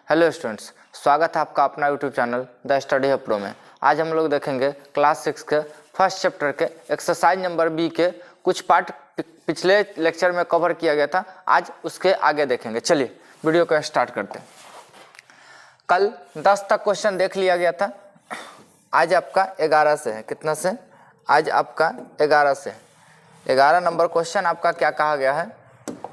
Hello students, स्वागत है आपका अपना YouTube channel the study hub pro में। आज हम लोग देखेंगे क्लास 6 के फर्स्ट चैप्टर के एक्सरसाइज नंबर बी के कुछ पार्ट पिछले लेक्चर में कवर किया गया था। आज उसके आगे देखेंगे। चलिए वीडियो को स्टार्ट करते हैं। कल 10 तक क्वेश्चन देख लिया गया था। आज आपका 11 से है। कितना से? आज आपका 11 से। 11 नंबर क्वेश्चन आपका क्या कहा गया है?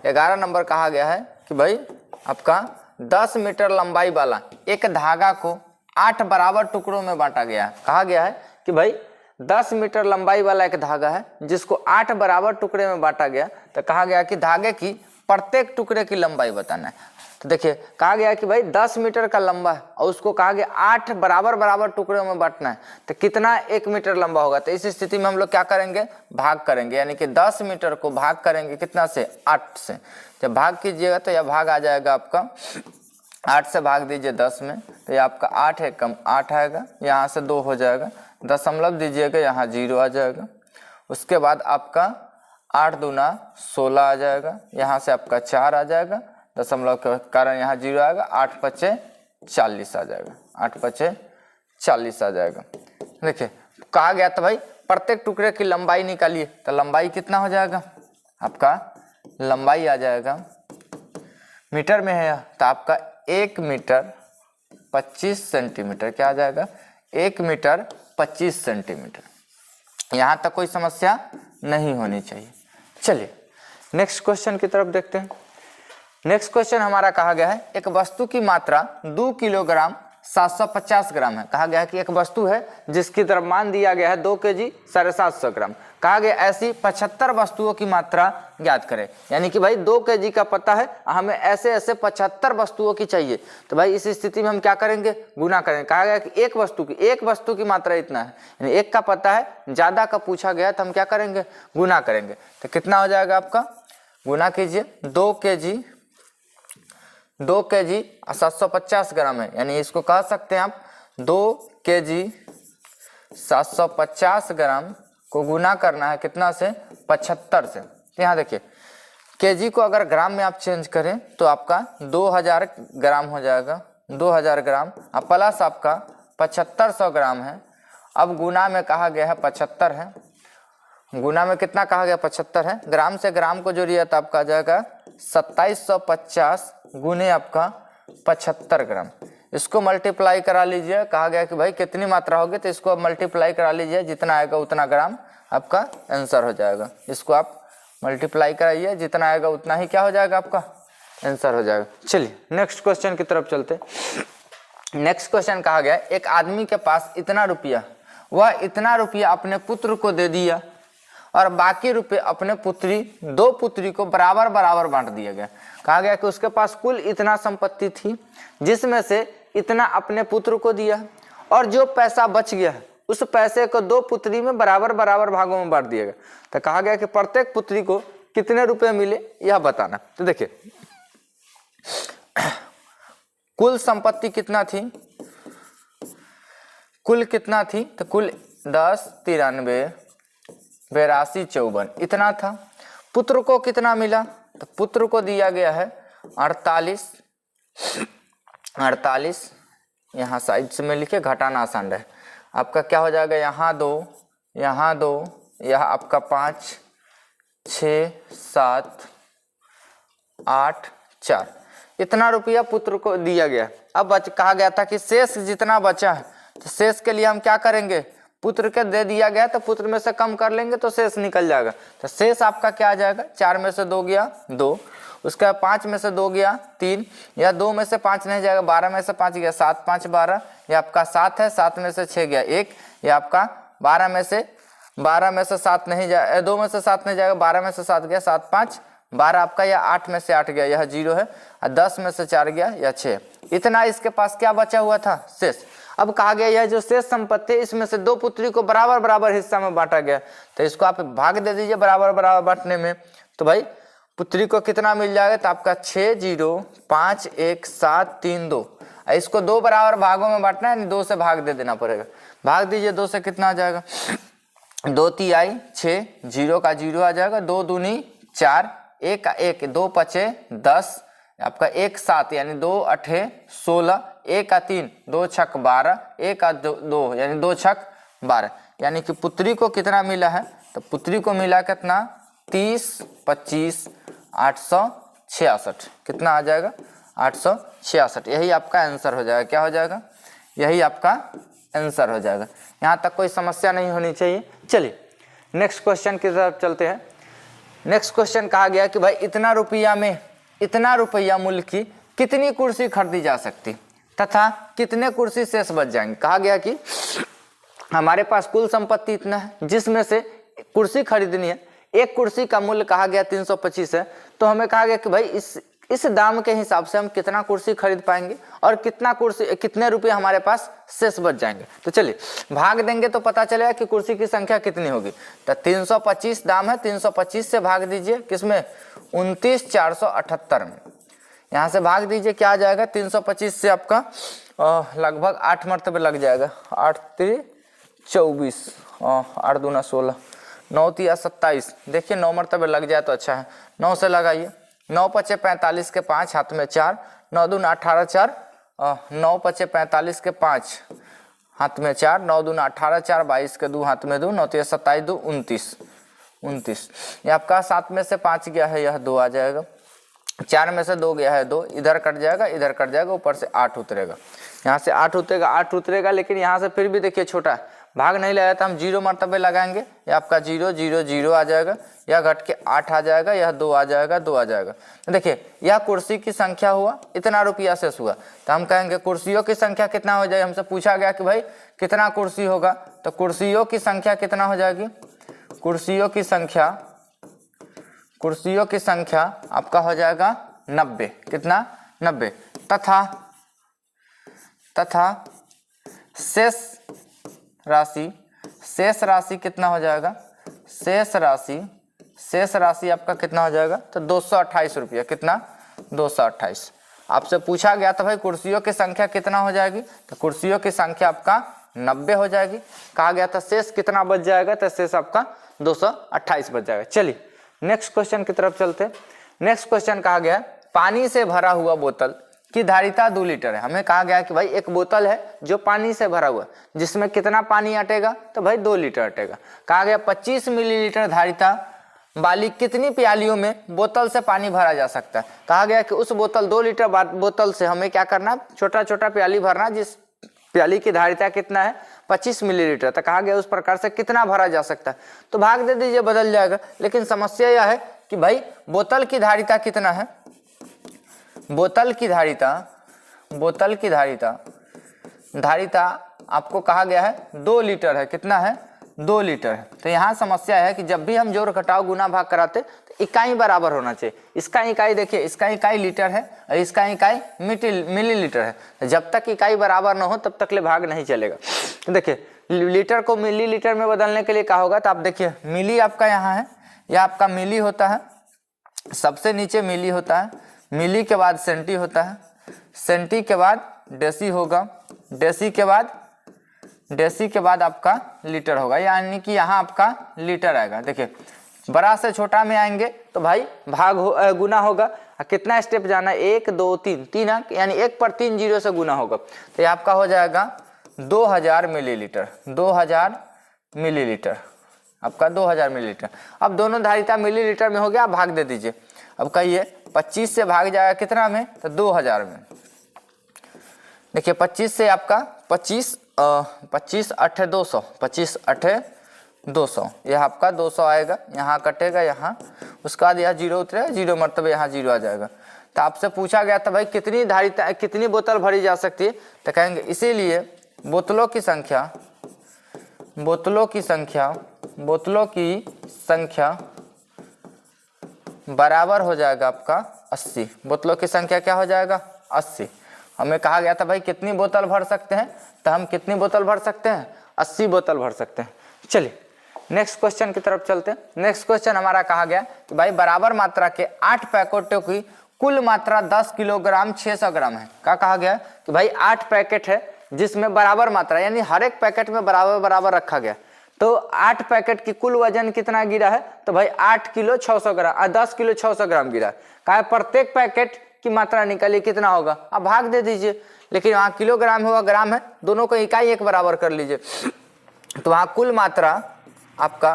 11 नंबर कहा गया है कि भाई आपका 10 मीटर लंबाई वाला एक धागा को 8 बराबर टुकड़ों में बांटा गया है। कहा गया है कि भाई 10 मीटर लंबाई वाला एक धागा है जिसको 8 बराबर टुकड़े में बांटा गया। तो कहा गया कि धागे की प्रत्येक टुकड़े की लंबाई बताना है। तो देखिए कहा गया कि भाई 10 मीटर का लंबा है और उसको कहा गया 8 बराबर टुकड़ों में बांटना है। तो कितना 1 मीटर लंबा होगा? तो इस स्थिति में हम लोग क्या करेंगे? भाग करेंगे, यानी कि 10 मीटर को भाग करेंगे कितना से? 8 से। जब भाग कीजिएगा तो यह भाग आ जाएगा आपका 8 से भाग दीजिए 10 में, तो ये आपका 8 है कम 8 आएगा, यहाँ से 2 हो जाएगा, दशमलव दीजिएगा, यहाँ 0 आ जाएगा। उसके बाद आपका 8 दूना 16 आ जाएगा, यहाँ से आपका 4 आ जाएगा, दशमलव के कारण यहाँ 0 आएगा, 8 पचे 40 आ जाएगा, 8 पचे 40 आ जाएगा। देखिए कहा गया था भाई प्रत्येक टुकड़े की लंबाई निकालिए। तो लंबाई कितना हो जाएगा? आपका लंबाई आ जाएगा मीटर में है तो आपका 1 मीटर 25 सेंटीमीटर। क्या आ जाएगा? 1 मीटर 25 सेंटीमीटर। यहाँ तक कोई समस्या नहीं होनी चाहिए। चलिए नेक्स्ट क्वेश्चन की तरफ देखते हैं। नेक्स्ट क्वेश्चन हमारा कहा गया है एक वस्तु की मात्रा 2 किलोग्राम 750 ग्राम है। कहा गया है कि एक वस्तु है जिसकी द्रव्यमान दिया गया है 2 केजी 750 ग्राम। कहा गया ऐसी 75 वस्तुओं की मात्रा ज्ञात करें। यानी कि भाई 2 केजी का पता है, हमें ऐसे ऐसे 75 वस्तुओं की चाहिए। तो भाई इस स्थिति में हम क्या करेंगे? गुना करेंगे। कहा गया कि एक वस्तु की मात्रा इतना है, यानी एक का पता है, ज्यादा का पूछा गया तो हम क्या करेंगे? गुना करेंगे। तो कितना हो जाएगा आपका? गुना कीजिए। 2 केजी 750 ग्राम है, यानी इसको कह सकते हैं आप 2 केजी 750 ग्राम को गुना करना है कितना से? 75 से। यहाँ देखिए केजी को अगर ग्राम में आप चेंज करें तो आपका 2000 ग्राम हो जाएगा, 2000 ग्राम अब प्लस आपका 7500 ग्राम है। अब गुना में कहा गया है 75 है, गुना में कितना कहा गया? 75 है। ग्राम से ग्राम को जोड़िए तो आपका आ जाएगा 2750 गुने आपका 75 ग्राम। इसको मल्टीप्लाई करा लीजिए। कहा गया कि भाई कितनी मात्रा होगी, तो इसको मल्टीप्लाई करा लीजिए, जितना आएगा उतना ग्राम आपका आंसर हो जाएगा। इसको आप मल्टीप्लाई कराइए, जितना आएगा उतना ही क्या हो जाएगा? आपका आंसर हो जाएगा। चलिए नेक्स्ट क्वेश्चन की तरफ चलते। नेक्स्ट क्वेश्चन कहा गया एक आदमी के पास इतना रुपया, वह इतना रुपया अपने पुत्र को दे दिया और बाकी रुपए अपने दो पुत्री को बराबर बांट दिया गया। कहा गया कि उसके पास कुल इतना संपत्ति थी जिसमें से इतना अपने पुत्र को दिया और जो पैसा बच गया उस पैसे को 2 पुत्री में बराबर भागों में बांट दिया गया। तो कहा गया कि प्रत्येक पुत्री को कितने रुपए मिले यह बताना। तो देखिए कुल संपत्ति कितना थी? कुल कितना थी? तो कुल 10 93 82 54 इतना था। पुत्र को कितना मिला? तो पुत्र को दिया गया है 48। यहाँ साइड से में लिखे, घटाना आसान है। आपका क्या हो जाएगा? यहाँ 2 यह आपका 5 6 7 8 4 इतना रुपया पुत्र को दिया गया। अब कहा गया था कि शेष जितना बचा है, तो शेष के लिए हम क्या करेंगे? पुत्र के दे दिया गया तो पुत्र में से कम कर लेंगे तो शेष निकल जाएगा। तो शेष आपका क्या आ जाएगा? 4 में से 2 गया 2, उसका 5 में से 2 गया 3, या 2 में से 5 नहीं जाएगा, 12 में से 5 गया 7 5 12, ये आपका 7 है, 7 में से 6 गया 1, ये आपका 12 में से 7 नहीं जाएगा, 2 में से 7 नहीं जाएगा, 12 में से 7 गया 7 5 12 आपका, या 8 में से 8 गया, यह 0 है, और 10 में से 4 गया या 6। इतना इसके पास क्या बचा हुआ था? शेष। अब कहा गया यह जो शेष संपत्ति इसमें से 2 पुत्री को बराबर हिस्सा में बांटा गया। तो इसको आप भाग दे दीजिए बराबर बांटने में। तो भाई पुत्री को कितना मिल जाएगा? तो आपका 6 0 5 1 7 3 2। इसको 2 बराबर भागों में बांटना है, 2 से भाग दे देना पड़ेगा। भाग दीजिए 2 से कितना आ जाएगा? 2 3 6, 0 का 0 आ जाएगा, 2 दूनी 4, 1 का 1, 2 पचे 10, आपका 1 7 यानी 2 8 16, 1 का 3 2 छक 12, 1 का 2 यानी 2 छक 12, यानी कि पुत्री को कितना मिला है, तो पुत्री को मिला कितना 30 25 866, कितना आ जाएगा 866। यही आपका आंसर हो जाएगा, क्या हो जाएगा, यही आपका आंसर हो जाएगा। यहाँ तक कोई समस्या नहीं होनी चाहिए। चलिए नेक्स्ट क्वेश्चन की तरफ चलते हैं। नेक्स्ट क्वेश्चन कहा गया कि भाई इतना रुपया में इतना रुपया मूल्य की कितनी कुर्सी खरीदी जा सकती तथा कितने कुर्सी शेष बच जाएंगे। कहा गया कि हमारे पास कुल संपत्ति इतना है जिसमें से कुर्सी खरीदनी है, एक कुर्सी का मूल्य कहा गया 325 है, तो हमें कहा गया कि भाई इस दाम के हिसाब से हम कितना कुर्सी खरीद पाएंगे और कितने रुपए हमारे पास शेष बच जाएंगे। तो चलिए भाग देंगे तो पता चलेगा कि कुर्सी की संख्या कितनी होगी। तो 325 दाम है, 325 से भाग दीजिए किसमें 29478 में, यहाँ से भाग दीजिए क्या आ जाएगा 325 से आपका लगभग 8 मरतबे लग जाएगा, 8 3 24 8 दूना 16 9 3 27, देखिए 9 मरतबे लग जाए तो अच्छा है। 9 से लगाइए, 9 पचे 45 के 5 हाथ में 4, 9 दूना 18 4 9 पचे 45 के 5 हाथ में 4, 9 दूना 18 4 22 के 2 हाथ में 2, 9 3 27 2 29। ये आपका 7 में से 5 गया है, यह 2 आ जाएगा, 4 में से 2 गया है 2, इधर कट जाएगा इधर कट जाएगा, ऊपर से 8 उतरेगा, यहाँ से 8 उतरेगा, लेकिन यहाँ से फिर भी देखिए छोटा है, भाग नहीं लगाया तो हम 0 मरतबे लगाएंगे, ये आपका 0 0 0 आ जाएगा, यह घट के 8 आ जाएगा, यह 2 आ जाएगा 2 आ जाएगा। तो देखिए यह कुर्सी की संख्या हुआ, इतना रुपया शेष हुआ, तो हम कहेंगे कुर्सियों की संख्या कितना हो जाएगी। हमसे पूछा गया कि भाई कितना कुर्सी होगा, तो कुर्सियों की संख्या कितना हो जाएगी, कुर्सियों की संख्या आपका हो जाएगा 90, कितना 90, तथा शेष राशि कितना हो जाएगा, शेष राशि आपका कितना हो जाएगा, तो 228 रुपया, कितना 228। आपसे पूछा गया था भाई कुर्सियों की संख्या कितना हो जाएगी, तो कुर्सियों की संख्या आपका 90 हो जाएगी। कहा गया था शेष कितना बच जाएगा, तो शेष आपका 228 बच जाएगा। चलिए नेक्स्ट क्वेश्चन की तरफ चलते हैं। नेक्स्ट क्वेश्चन कहा गया पानी से भरा हुआ बोतल की धारिता 2 लीटर है। हमें कहा गया कि भाई एक बोतल है जो पानी से भरा हुआ है, जिसमें कितना पानी अटेगा, तो भाई 2 लीटर अटेगा। कहा गया 25 मिलीलीटर धारिता वाली कितनी प्यालियों में बोतल से पानी भरा जा सकता है। कहा गया कि उस बोतल 2 लीटर बोतल से हमें क्या करना, छोटा छोटा प्याली भरना, जिस प्याली की धारिता कितना है 25 मिलीलीटर। तो कहा गया उस प्रकार से कितना भरा जा सकता है, तो भाग दे दीजिए बदल जाएगा। लेकिन समस्या यह है कि भाई बोतल की धारिता कितना है, बोतल की धारिता आपको कहा गया है 2 लीटर है, कितना है 2 लीटर है। तो यहाँ समस्या है कि जब भी हम जोड़ घटाव गुना भाग कराते तो इकाई बराबर होना चाहिए। इसका इकाई देखिए, इसका इकाई लीटर है और इसका इकाई मिलीलीटर है। जब तक इकाई बराबर ना हो तब तक ले भाग नहीं चलेगा। देखिए लीटर को मिलीलीटर में बदलने के लिए क्या होगा, तो आप देखिए मिली आपका यहाँ है, यह आपका मिली होता है, सबसे नीचे मिली होता है, मिली के बाद सेंटी होता है, सेंटी के बाद डेसी होगा, डेसी के बाद आपका लीटर होगा, यानी कि यहाँ आपका लीटर आएगा। देखिए बड़ा से छोटा में आएंगे तो भाई गुना होगा। कितना स्टेप जाना है, 1 2 3 अंक, यानी 1 पर 3 जीरो से गुना होगा। तो ये आपका हो जाएगा 2000 मिलीलीटर, 2000 मिलीलीटर, आपका 2000 मिलीलीटर। अब दोनों धारिता मिलीलीटर में हो गया, भाग दे दीजिए। अब कहिए 25 से भाग जाएगा कितना में, तो 2000 में। देखिए 25 से आपका 25 8 200, 25 8 200, यह आपका 200 आएगा, यहाँ कटेगा यहाँ, उसका बाद यहाँ 0 उतरेगा, 0 मरतबे यहाँ 0 आ जाएगा। तो आपसे पूछा गया था भाई कितनी धारिता कितनी बोतल भरी जा सकती है, तो कहेंगे इसीलिए बोतलों की संख्या बराबर हो जाएगा आपका 80। बोतलों की संख्या क्या हो जाएगा 80। हमें कहा गया था भाई कितनी बोतल भर सकते हैं, तो हम कितनी बोतल भर सकते हैं, 80 बोतल भर सकते हैं। चलिए नेक्स्ट क्वेश्चन की तरफ चलते हैं। नेक्स्ट क्वेश्चन हमारा कहा गया कि भाई बराबर मात्रा के 8 पैकेटों की कुल मात्रा 10 किलोग्राम 600 ग्राम है। क्या कहा गया कि भाई 8 पैकेट है जिसमें बराबर मात्रा, यानी हर एक पैकेट में बराबर रखा गया। तो 8 पैकेट की कुल वजन कितना गिरा है, तो भाई 8 किलो 600 ग्राम 10 किलो 600 ग्राम गिरा है। कहा प्रत्येक पैकेट की मात्रा निकालिए कितना होगा, आप भाग दे दीजिए। लेकिन वहाँ किलोग्राम है, वह ग्राम है, दोनों को इकाई एक बराबर कर लीजिए। तो वहाँ कुल मात्रा आपका,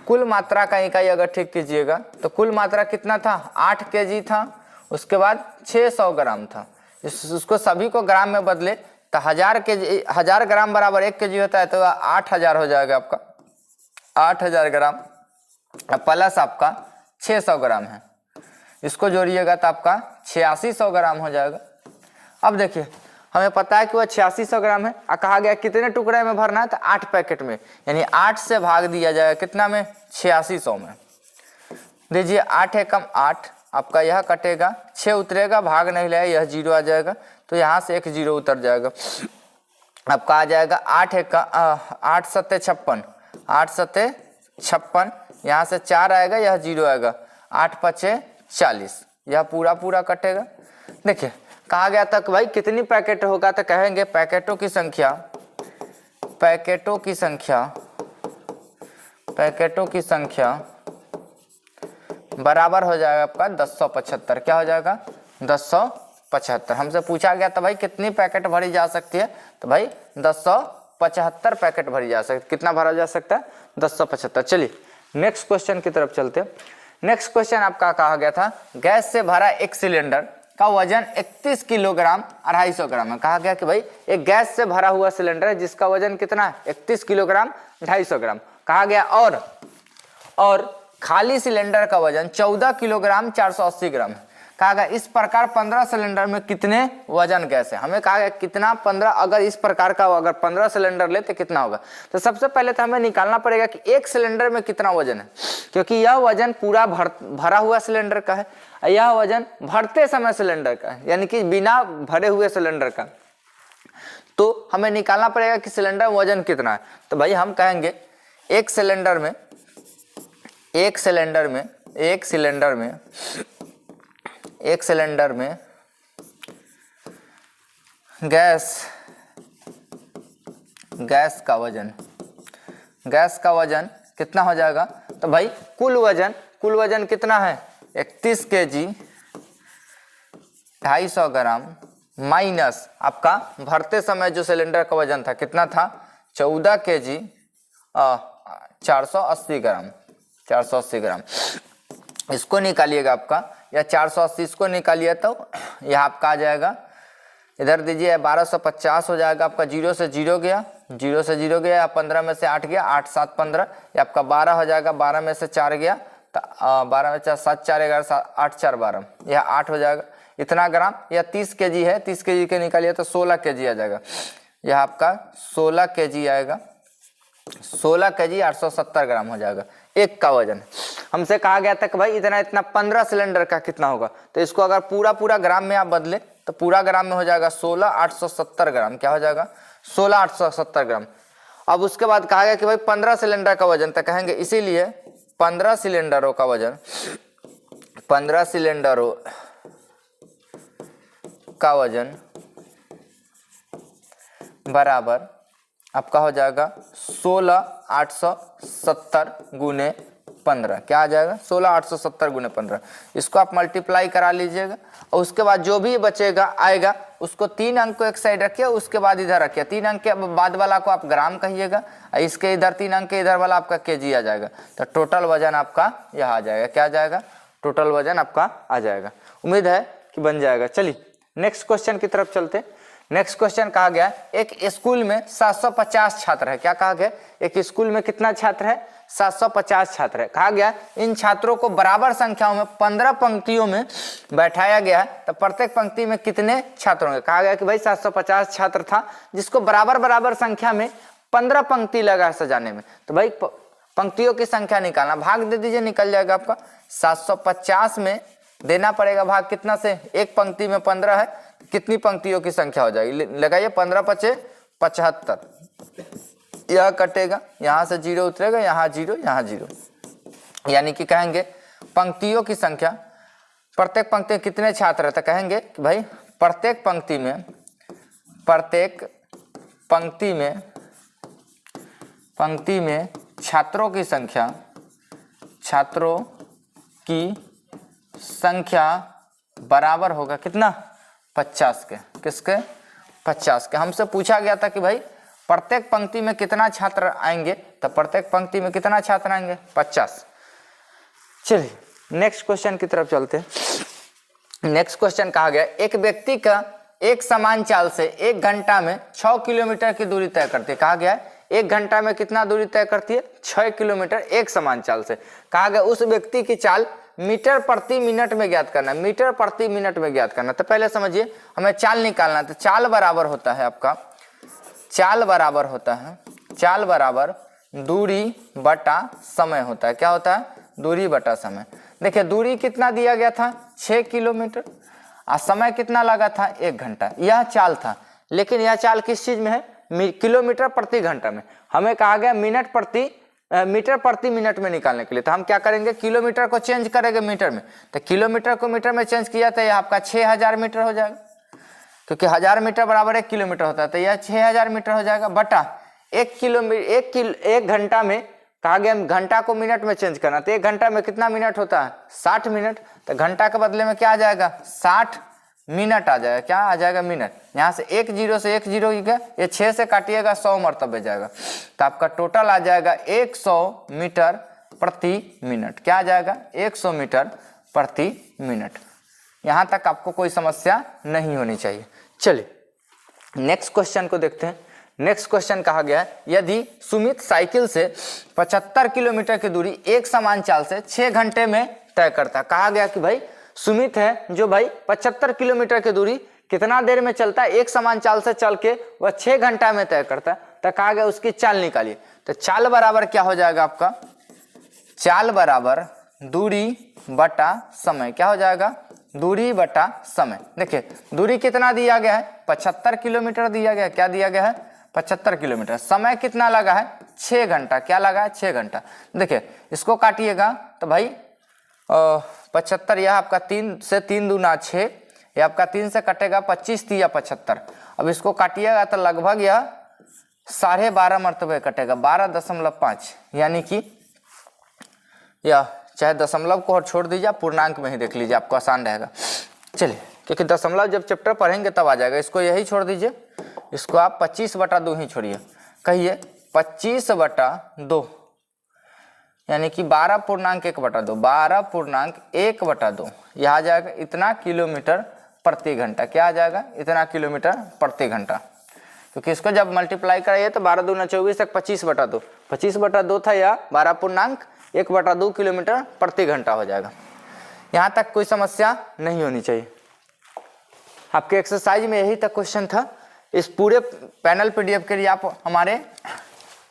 कुल मात्रा का इकाई अगर ठीक कीजिएगा तो कुल मात्रा कितना था, 8 kg था, उसके बाद 600 ग्राम था। उसको सभी को ग्राम में बदले तो 1000 ग्राम बराबर 1 kg होता है, तो 8000 हो जाएगा आपका, 8000 ग्राम प्लस आपका 600 ग्राम है, इसको जोड़िएगा तो आपका 8600 ग्राम हो जाएगा। अब देखिए हमें पता है कि वह 8600 ग्राम है, और कहा गया कितने टुकड़े में भरना है, तो 8 पैकेट में, यानी 8 से भाग दिया जाएगा कितना में, 8600 में। दीजिए 8 एकम 8, आपका यह कटेगा, 6 उतरेगा, भाग नहीं लगेगा, यह 0 आ जाएगा, तो यहाँ से एक 0 उतर जाएगा, आपका आ जाएगा 8 सत्ते 56, 8 सत्ते 56, यहाँ से 4 आएगा, यह 0 आएगा, 8 पचे 40, यह पूरा कटेगा। देखिए कहा गया था कि भाई कितनी पैकेट होगा, तो कहेंगे पैकेटों की संख्या बराबर हो जाएगा आपका 1075। क्या हो जाएगा, 1075। हमसे पूछा गया था भाई कितनी पैकेट भरी जा सकती है, तो भाई 1075 पैकेट भरी जा सकती है। कितना भरा जा सकता है, 1075। चलिए नेक्स्ट क्वेश्चन की तरफ चलते हैं। नेक्स्ट क्वेश्चन आपका कहा गया था गैस से भरा एक सिलेंडर का वजन 31 किलोग्राम 250 ग्राम है। कहा गया कि भाई एक गैस से भरा हुआ सिलेंडर है जिसका वजन कितना है, 31 किलोग्राम 250 ग्राम। कहा गया और खाली सिलेंडर का वजन 14 किलोग्राम 480 ग्राम है। कहा गया इस प्रकार 15 सिलेंडर में कितने वजन गैस है। हमें कहा गया कितना 15, अगर इस प्रकार का अगर 15 सिलेंडर ले तो कितना होगा। तो सबसे पहले तो हमें निकालना पड़ेगा कि एक सिलेंडर में कितना वजन है, क्योंकि यह वजन पूरा भरा हुआ सिलेंडर का है, यह वजन भरते समय सिलेंडर का है, यानी कि बिना भरे हुए सिलेंडर का। तो हमें निकालना पड़ेगा कि सिलेंडर वजन कितना है। तो भाई हम कहेंगे एक सिलेंडर में गैस का वजन कितना हो जाएगा। तो भाई कुल वजन कितना है, 31 kg 250 ग्राम माइनस आपका भरते समय जो सिलेंडर का वजन था कितना था, 14 kg 480 ग्राम। इसको निकालिएगा आपका, या 480 इसको निकालिए तो यह आपका आ जाएगा, इधर दीजिए 1250 हो जाएगा आपका। 0 से 0 गया, 15 में से 8 गया, 8 7 15, ये आपका 12 हो जाएगा। 12 में से 4 गया तो 12 में 4 7 4 11 8 4 12, यह 8 हो जाएगा। इतना ग्राम, यह 30 kg है, 30 kg के निकालिए तो 16 kg आ जाएगा। यह आपका 16 kg आएगा, 16 kg 870 ग्राम हो जाएगा एक का वजन। हमसे कहा गया था कि भाई इतना 15 सिलेंडर का कितना होगा। तो इसको अगर पूरा ग्राम में आप बदले तो पूरा ग्राम में हो जाएगा 16,870 ग्राम। क्या हो जाएगा, 16,870 ग्राम। अब उसके बाद कहा गया कि भाई 15 सिलेंडर का वजन, तो कहेंगे इसीलिए 15 सिलेंडरों का वजन बराबर आपका हो जाएगा 16,870 गुने 15। क्या आ जाएगा, 16,870 गुने 15। इसको आप मल्टीप्लाई करा लीजिएगा, और उसके बाद जो भी बचेगा आएगा उसको 3 अंक को एक साइड रखिए, उसके बाद इधर रखिए। 3 अंक के बाद वाला को आप ग्राम कहिएगा, इसके इधर 3 अंक के इधर वाला आपका केजी आ जाएगा। तो टोटल वजन आपका यह आ जाएगा। क्या आ जाएगा, टोटल वजन आपका आ जाएगा। उम्मीद है कि बन जाएगा। चलिए नेक्स्ट क्वेश्चन की तरफ चलते। नेक्स्ट क्वेश्चन कहा गया एक स्कूल में 750 छात्र है। क्या कहा गया, एक स्कूल में कितना छात्र है, 750 छात्र है। कहा गया इन छात्रों को बराबर संख्याओं में 15 पंक्तियों में बैठाया गया है, तो प्रत्येक पंक्ति में कितने छात्र होंगे। कहा गया कि भाई 750 छात्र था, जिसको बराबर संख्या में 15 पंक्ति लगा सजाने में। तो भाई पंक्तियों की संख्या निकालना, भाग दे दीजिए, निकल जाएगा आपका। 750 में देना पड़ेगा भाग कितना से, एक पंक्ति में 15 है, कितनी पंक्तियों की संख्या हो जाएगी, लगाइए 15 पचे 75, यह कटेगा, यहां से 0 उतरेगा, यहाँ 0 यहाँ 0, यानी कि कहेंगे पंक्तियों की संख्या, प्रत्येक पंक्ति में कितने छात्र है। तो कहेंगे कि भाई प्रत्येक पंक्ति में छात्रों की संख्या बराबर होगा कितना, 50 के। किसके, 50 के। हमसे पूछा गया था कि भाई प्रत्येक पंक्ति में कितना छात्र आएंगे, तो प्रत्येक पंक्ति में कितना छात्र आएंगे, 50। चलिए नेक्स्ट क्वेश्चन की तरफ चलते हैं। नेक्स्ट क्वेश्चन कहा गया एक व्यक्ति का एक समान चाल से 1 घंटा में 6 किलोमीटर की दूरी तय करती है। कहा गया है 1 घंटा में कितना दूरी तय करती है, 6 किलोमीटर एक समान चाल से। कहा गया उस व्यक्ति की चाल मीटर प्रति मिनट में ज्ञात करना, मीटर प्रति मिनट में ज्ञात करना। तो पहले समझिए हमें चाल निकालना है। तो चाल बराबर होता है आपका, चाल बराबर होता है, चाल बराबर दूरी बटा समय होता है। क्या होता है, दूरी बटा समय। देखिए दूरी कितना दिया गया था, 6 किलोमीटर, और समय कितना लगा था, 1 घंटा। यह चाल था, लेकिन यह चाल किस चीज में है, किलोमीटर प्रति घंटा में। हमें कहा गया मीटर प्रति मिनट में निकालने के लिए। तो हम क्या करेंगे, किलोमीटर को चेंज करेंगे मीटर में। तो किलोमीटर को मीटर में चेंज किया तो यह आपका 6000 मीटर हो जाएगा, क्योंकि 1000 मीटर बराबर 1 किलोमीटर होता है। तो यह 6000 मीटर हो जाएगा बटा 1 घंटा में। कहा गया घंटा को मिनट में चेंज करना, तो 1 घंटा में कितना मिनट होता है, 60 मिनट। तो घंटा के बदले में क्या आ जाएगा, 60 मिनट आ जाएगा। क्या आ जाएगा, मिनट। यहाँ से 1 0 से 1 0 गया, ये 6 से काटिएगा 100 मरतबे जाएगा। तो आपका टोटल आ जाएगा 100 मीटर प्रति मिनट। क्या आ जाएगा, 100 मीटर प्रति मिनट। यहाँ तक आपको कोई समस्या नहीं होनी चाहिए। चलिए नेक्स्ट क्वेश्चन को देखते हैं। नेक्स्ट क्वेश्चन कहा गया है यदि सुमित साइकिल से 75 किलोमीटर की दूरी एक समान चाल से 6 घंटे में तय करता। कहा गया कि भाई सुमित है जो भाई 75 किलोमीटर की दूरी कितना देर में चलता है, एक समान चाल से चल के वह 6 घंटा में तय करता है। तो कहा गया उसकी चाल निकालिए। तो चाल बराबर क्या हो जाएगा आपका, चाल बराबर दूरी बटा समय। क्या हो जाएगा, दूरी बटा समय। देखिए दूरी कितना दिया गया है, 75 किलोमीटर दिया गया। क्या दिया गया है, 75 किलोमीटर। समय कितना लगा है, 6 घंटा। क्या लगा है, 6 घंटा। देखिए इसको काटिएगा तो भाई 75, यह आपका 3 से 3 दूना 6, यह आपका 3 से कटेगा 25 3 या 75। अब इसको काटिएगा तो लगभग यह 12.5 मरतबे कटेगा, 12.5। यानी कि यह चाहे दशमलव को और छोड़ दीजिए, आप पूर्णांक में ही देख लीजिए, आपको आसान रहेगा। चलिए क्योंकि दशमलव जब चैप्टर पढ़ेंगे तब आ जाएगा। इसको यही छोड़ दीजिए, इसको आप 25/2 ही छोड़िए। कहिए 25/2 यानी कि 12.1/2, 12.1/2। यह आ जाएगा इतना किलोमीटर प्रति घंटा। क्या आ जाएगा, इतना किलोमीटर प्रति घंटा। क्योंकि इसको जब मल्टीप्लाई कराइए तो 12 दूना 24 तक 25/2, 25/2 था, या 12.1/2 किलोमीटर प्रति घंटा हो जाएगा। यहाँ तक कोई समस्या नहीं होनी चाहिए। आपके एक्सरसाइज में यही तक क्वेश्चन था। इस पूरे पैनल पीडीएफ के लिए आप हमारे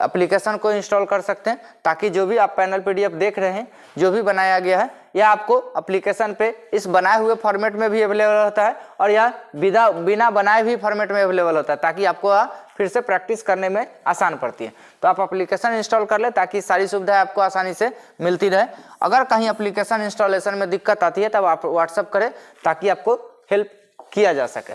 एप्लीकेशन को इंस्टॉल कर सकते हैं, ताकि जो भी आप पैनल पीडीएफ देख रहे हैं, जो भी बनाया गया है, यह आपको एप्लीकेशन पे इस बनाए हुए फॉर्मेट में भी अवेलेबल होता है, और यह बिना बनाए भी फॉर्मेट में अवेलेबल होता है, ताकि आपको फिर से प्रैक्टिस करने में आसान पड़ती है। तो आप एप्लीकेशन इंस्टॉल कर ले ताकि सारी सुविधाएं आपको आसानी से मिलती रहे। अगर कहीं एप्लीकेशन इंस्टॉलेशन में दिक्कत आती है तब आप व्हाट्सअप करें, ताकि आपको हेल्प किया जा सके।